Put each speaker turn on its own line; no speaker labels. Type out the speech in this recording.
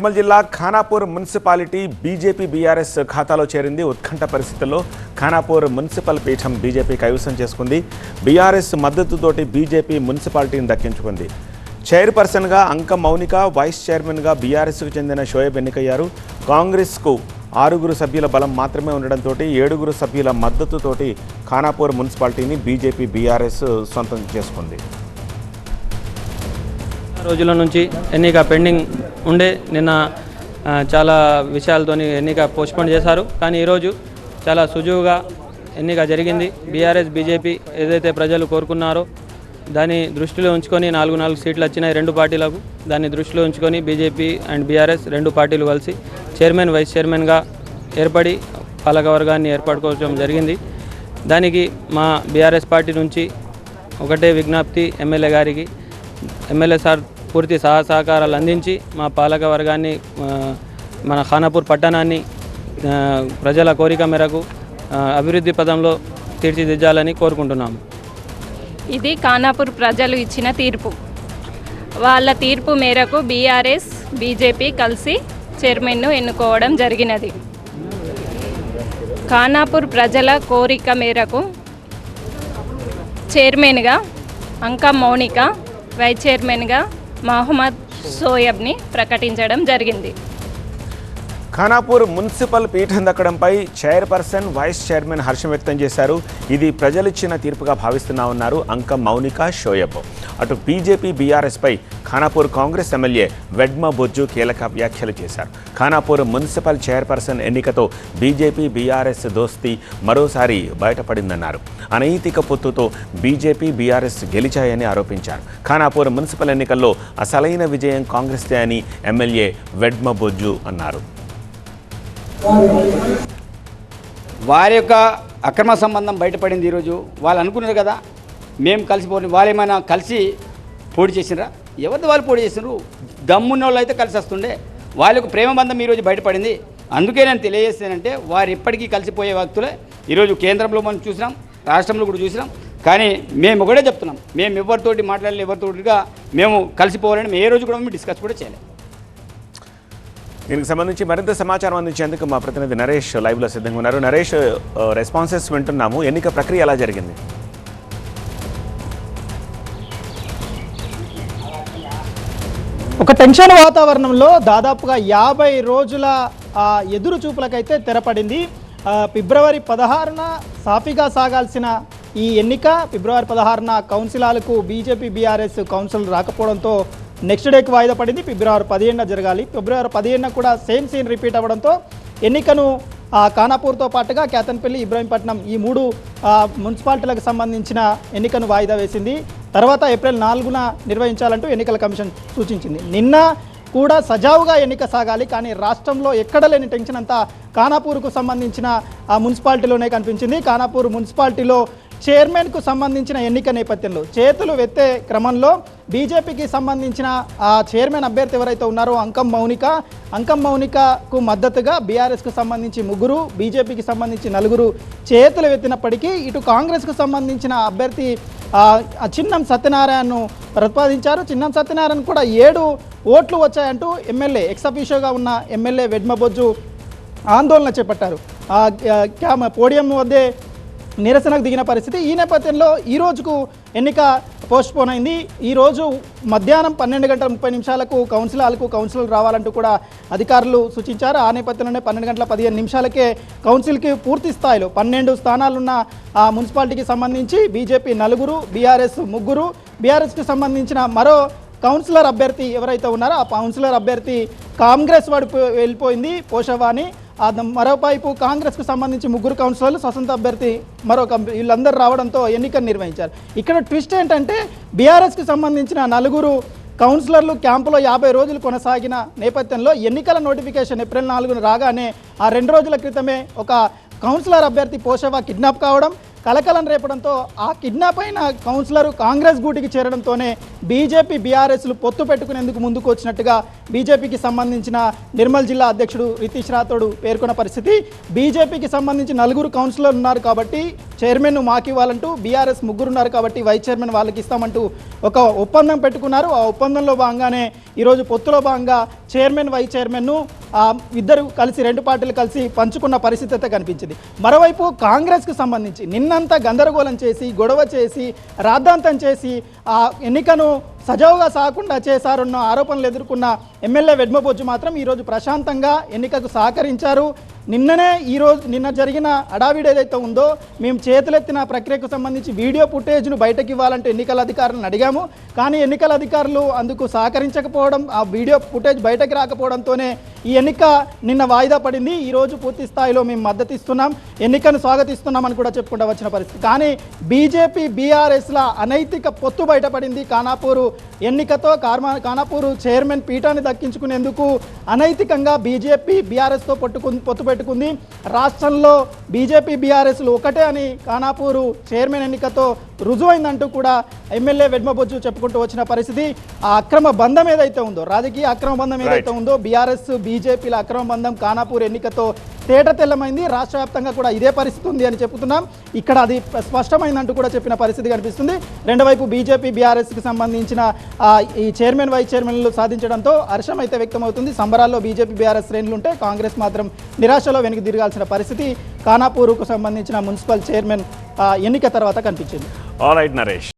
నిర్మల్ జిల్లా Khanapur municipality BJP BRS ఖాతాలో చేరింది. ఉత్కంఠ పరిస్థితుల్లో ఖానాపూర్ మున్సిపల్ పీఠం బీజేపీ కైవసం చేసుకుంది. బీఆర్ఎస్ మద్దతుతోటి బీజేపీ మున్సిపాలిటీని దక్కించుకుంది. చైర్పర్సన్గా అంక మౌనిక, వైస్ చైర్మన్గా బీఆర్ఎస్కు చెందిన షోయబ్ ఎన్నికయ్యారు. కాంగ్రెస్కు 6 సభ్యుల బలం మాత్రమే ఉండడంతో 7 సభ్యుల మద్దతుతోటి ఖానాపూర్ మున్సిపాలిటీని బీజేపీ బీఆర్ఎస్ సొంతం చేసుకుంది.
రోజుల నుంచి ఎన్నిక పెండింగ్ ఉండే నిన్న చాలా విషయాలతోని ఎన్నిక పోస్ట్పోన్ చేశారు. కానీ ఈరోజు చాలా సుజువుగా ఎన్నిక జరిగింది. బీఆర్ఎస్ బీజేపీ ఏదైతే ప్రజలు కోరుకున్నారో దాన్ని దృష్టిలో ఉంచుకొని 4 సీట్లు వచ్చినాయి 2 పార్టీలకు. దాన్ని దృష్టిలో ఉంచుకొని బీజేపీ అండ్ బీఆర్ఎస్ 2 పార్టీలు కలిసి చైర్మన్ వైస్ చైర్మన్గా ఏర్పడి పాలకవర్గాన్ని ఏర్పడుకోవడం జరిగింది. దానికి మా బీఆర్ఎస్ పార్టీ నుంచి ఒకటే విజ్ఞప్తి, ఎమ్మెల్యే గారికి, ఎమ్మెల్యే సార్ పూర్తి సహకారాలు అందించి మా పాలక వర్గాన్ని, మన ఖానాపూర్ పట్టణాన్ని ప్రజల కోరిక మేరకు అభివృద్ధి పదంలో తీర్చిదిద్దాలని కోరుకుంటున్నాము.
ఇది ఖానాపూర్ ప్రజలు ఇచ్చిన తీర్పు. వాళ్ళ తీర్పు మేరకు బీఆర్ఎస్ బీజేపీ కలిసి చైర్మన్ను ఎన్నుకోవడం జరిగినది. ఖానాపూర్ ప్రజల కోరిక మేరకు చైర్మన్గా అంక మౌనిక, వైస్ చైర్మన్గా మహమ్మద్ షోయబ్ని ప్రకటించడం జరిగింది.
ఖానాపూర్ మున్సిపల్ పీఠం దక్కడంపై చైర్పర్సన్, వైస్ చైర్మన్ హర్షం వ్యక్తం చేశారు. ఇది ప్రజలిచ్చిన తీర్పుగా భావిస్తున్నామన్నారు అంక మౌనిక, షోయబ్. అటు బీజేపీ బీఆర్ఎస్పై ఖానాపూర్ కాంగ్రెస్ ఎమ్మెల్యే వెడ్మ బొజ్జు కీలక వ్యాఖ్యలు చేశారు. ఖానాపూర్ మున్సిపల్ చైర్పర్సన్ ఎన్నికతో బీజేపీ బీఆర్ఎస్ దోస్తీ మరోసారి బయటపడిందన్నారు. అనైతిక పొత్తుతో బీజేపీ బీఆర్ఎస్ గెలిచాయని ఆరోపించారు. ఖానాపూర్ మున్సిపల్ ఎన్నికల్లో అసలైన విజయం కాంగ్రెస్దే అని ఎమ్మెల్యే వెడ్మ బొజ్జు అన్నారు.
వారి యొక్క అక్రమ సంబంధం బయటపడింది. ఈరోజు వాళ్ళు అనుకున్నారు కదా మేము కలిసిపోయి, వాళ్ళు ఏమైనా కలిసి పోటీ చేసినరా? ఎవరిది వాళ్ళు పోటీ చేసినారు? దమ్మున్న వాళ్ళు అయితే కలిసి వస్తుండే. వాళ్ళకు ప్రేమ బంధం ఈరోజు బయటపడింది. అందుకే నేను తెలియజేస్తానంటే వారు ఎప్పటికీ కలిసిపోయే వ్యక్తులే. ఈరోజు కేంద్రంలో మనం చూసినాం, రాష్ట్రంలో కూడా చూసినాం. కానీ మేము ఒకటే చెప్తున్నాం, మేము ఎవరితోటి మాట్లాడలేదు, ఎవరితోటిగా మేము కలిసిపోవాలని మేము ఏ రోజు కూడా మేము డిస్కస్ కూడా చేయలేదు.
దీనికి సంబంధించి మరింత సమాచారం అందించేందుకు మా ప్రతినిధి నరేష్ లైవ్లో సిద్ధంగా ఉన్నారు. నరేష్, రెస్పాన్సెస్ వింటున్నాము. ఎన్నిక ప్రక్రియ ఎలా జరిగింది?
ఒక టెన్షన్ వాతావరణంలో దాదాపుగా 50 రోజుల ఎదురు చూపులకైతే తెరపడింది. ఫిబ్రవరి 16న సాఫీగా సాగాల్సిన ఈ ఎన్నిక ఫిబ్రవరి 16న కౌన్సిలాలకు బీజేపీ బీఆర్ఎస్ కౌన్సిల్ రాకపోవడంతో నెక్స్ట్ డేకి వాయిదా పడింది. ఫిబ్రవరి 15న జరగాలి. ఫిబ్రవరి 15న కూడా సేమ్ సీన్ రిపీట్ అవ్వడంతో ఎన్నికను ఖానాపూర్తో పాటుగా కేతన్పల్లి, ఇబ్రాహీంపట్నం ఈ 3 మున్సిపాలిటీలకు సంబంధించిన ఎన్నికను వాయిదా వేసింది. తర్వాత ఏప్రిల్ 4న నిర్వహించాలంటూ ఎన్నికల కమిషన్ సూచించింది. నిన్న కూడా సజావుగా ఎన్నిక సాగాలి, కానీ రాష్ట్రంలో ఎక్కడ లేని టెన్షన్ అంతా ఖానాపూర్కు సంబంధించిన ఆ మున్సిపాలిటీలోనే కనిపించింది. ఖానాపూర్ మున్సిపాలిటీలో చైర్మన్కు సంబంధించిన ఎన్నిక నేపథ్యంలో చేతులు వెత్తే క్రమంలో బీజేపీకి సంబంధించిన ఆ చైర్మన్ అభ్యర్థి ఎవరైతే ఉన్నారో అంకం మౌనికకు మద్దతుగా బీఆర్ఎస్కు సంబంధించి 3, బీజేపీకి సంబంధించి 4 చేతులు వెత్తినప్పటికీ ఇటు కాంగ్రెస్కు సంబంధించిన అభ్యర్థి చిన్నం సత్యనారాయణను ప్రతిపాదించారు. చిన్నం సత్యనారాయణ కూడా 7 ఓట్లు వచ్చాయంటూ ఎమ్మెల్యే ఎక్సఫీషియోగా ఉన్న ఎమ్మెల్యే వెడ్మ బొజ్జు ఆందోళన చేపట్టారు. పోడియం వద్దే నిరసనకు దిగిన పరిస్థితి. ఈ నేపథ్యంలో ఈ రోజుకు ఎన్నిక పోస్ట్పోన్ అయింది. ఈరోజు మధ్యాహ్నం 12:30 కౌన్సిలర్ రావాలంటూ కూడా అధికారులు సూచించారు. ఆ నేపథ్యంలోనే 12:15 కౌన్సిల్కి పూర్తి స్థాయిలో 12 స్థానాలున్న ఆ మున్సిపాలిటీకి సంబంధించి బీజేపీ 4, బీఆర్ఎస్ 3, బీఆర్ఎస్కి సంబంధించిన మరో కౌన్సిలర్ అభ్యర్థి ఎవరైతే ఉన్నారో ఆ కౌన్సిలర్ అభ్యర్థి కాంగ్రెస్ వైపు వెళ్ళిపోయింది, పోషవాణి. మరోవైపు కాంగ్రెస్కు సంబంధించి 3 కౌన్సిలర్లు, స్వతంత్ర అభ్యర్థి మరొక, వీళ్ళందరూ రావడంతో ఎన్నికను నిర్వహించారు. ఇక్కడ ట్విస్ట్ ఏంటంటే బీఆర్ఎస్కి సంబంధించిన 4 కౌన్సిలర్లు క్యాంపులో 50 రోజులు కొనసాగిన నేపథ్యంలో ఎన్నికల నోటిఫికేషన్ ఏప్రిల్ 4న రాగానే ఆ 2 రోజుల క్రితమే ఒక కౌన్సిలర్ అభ్యర్థి పోషవా కిడ్నాప్ కావడం, కలకలం రేపడంతో ఆ కిడ్నాప్ అయిన కౌన్సిలర్ కాంగ్రెస్ గూటికి చేరడంతోనే బీజేపీ బీఆర్ఎస్లు పొత్తు పెట్టుకునేందుకు ముందుకు వచ్చినట్టుగా బీజేపీకి సంబంధించిన నిర్మల్ జిల్లా అధ్యక్షుడు రితీష్ రాథోడ్ పేర్కొన్న పరిస్థితి. బీజేపీకి సంబంధించి 4 కౌన్సిలర్లు ఉన్నారు కాబట్టి చైర్మన్ను మాకు ఇవ్వాలంటూ, బీఆర్ఎస్ 3 ఉన్నారు కాబట్టి వైస్ చైర్మన్ వాళ్ళకి ఇస్తామంటూ ఒక ఒప్పందం పెట్టుకున్నారు. ఆ ఒప్పందంలో భాగంగానే ఈరోజు పొత్తులో భాగంగా చైర్మన్ వైస్ చైర్మన్ను ఇద్దరు కలిసి 2 పార్టీలు కలిసి పంచుకున్న పరిస్థితి అయితే కనిపించింది. మరోవైపు కాంగ్రెస్కి సంబంధించి నిన్నంతా గందరగోళం చేసి, గొడవ చేసి, రాద్ధాంతం చేసి ఆ ఎన్నికను సజావుగా సాగకుండా చేశారన్న ఆరోపణలు ఎదుర్కొన్న ఎమ్మెల్యే వెడ్మబొజ్జు మాత్రం ఈరోజు ప్రశాంతంగా ఎన్నికకు సహకరించారు. నిన్న జరిగిన అడావిడి ఏదైతే ఉందో, మేము చేతులెత్తిన ప్రక్రియకు సంబంధించి వీడియో ఫుటేజ్ను బయటకు ఇవ్వాలంటే ఎన్నికల అధికారులను అడిగాము. కానీ ఎన్నికల అధికారులు అందుకు సహకరించకపోవడం, ఆ వీడియో ఫుటేజ్ బయటకు రాకపోవడంతోనే ఈ ఎన్నిక నిన్న వాయిదా పడింది. ఈరోజు పూర్తి స్థాయిలో మేము మద్దతు ఇస్తున్నాం, ఎన్నికను స్వాగతిస్తున్నామని కూడా చెప్పుకుంటూ వచ్చిన పరిస్థితి. కానీ బీజేపీ బీఆర్ఎస్ల అనైతిక పొత్తు బయటపడింది. ఖానాపూర్ ఎన్నికతో ఖానాపూర్ చైర్మన్ పీఠాన్ని దక్కించుకునేందుకు అనైతికంగా బీజేపీ బీఆర్ఎస్తో పొత్తు పెట్టుకుంది. రాష్ట్రంలో బీజేపీ బీఆర్ఎస్లు ఒకటే అని ఖానాపూర్ చైర్మన్ ఎన్నికతో రుజువైందంటూ కూడా ఎమ్మెల్యే వెడ్మబొజ్జు చెప్పుకుంటూ వచ్చిన పరిస్థితి. ఆ అక్రమ బంధం ఏదైతే ఉందో, రాజకీయ అక్రమ బంధం ఏదైతే ఉందో, బీఆర్ఎస్ బీజేపీల అక్రమ బంధం ఖానాపూర్ ఎన్నికతో తేట తెల్లమైంది. రాష్ట్ర వ్యాప్తంగా కూడా ఇదే పరిస్థితి ఉంది అని చెప్తున్నాం. ఇక్కడ అది స్పష్టమైందంటూ కూడా చెప్పిన పరిస్థితి కనిపిస్తుంది. రెండో వైపు బీజేపీ బీఆర్ఎస్కి సంబంధించిన ఈ చైర్మన్ వైస్ చైర్మన్లు సాధించడంతో హర్షం అయితే వ్యక్తమవుతుంది. సంబరాల్లో బీజేపీ బీఆర్ఎస్ శ్రేణులు ఉంటే కాంగ్రెస్ మాత్రం నిరాశలో వెనక్కి తిరగాల్సిన పరిస్థితి ఖానాపూర్కు సంబంధించిన మున్సిపల్ చైర్మన్ ఎన్నిక తర్వాత కనిపించింది.
All right Naresh.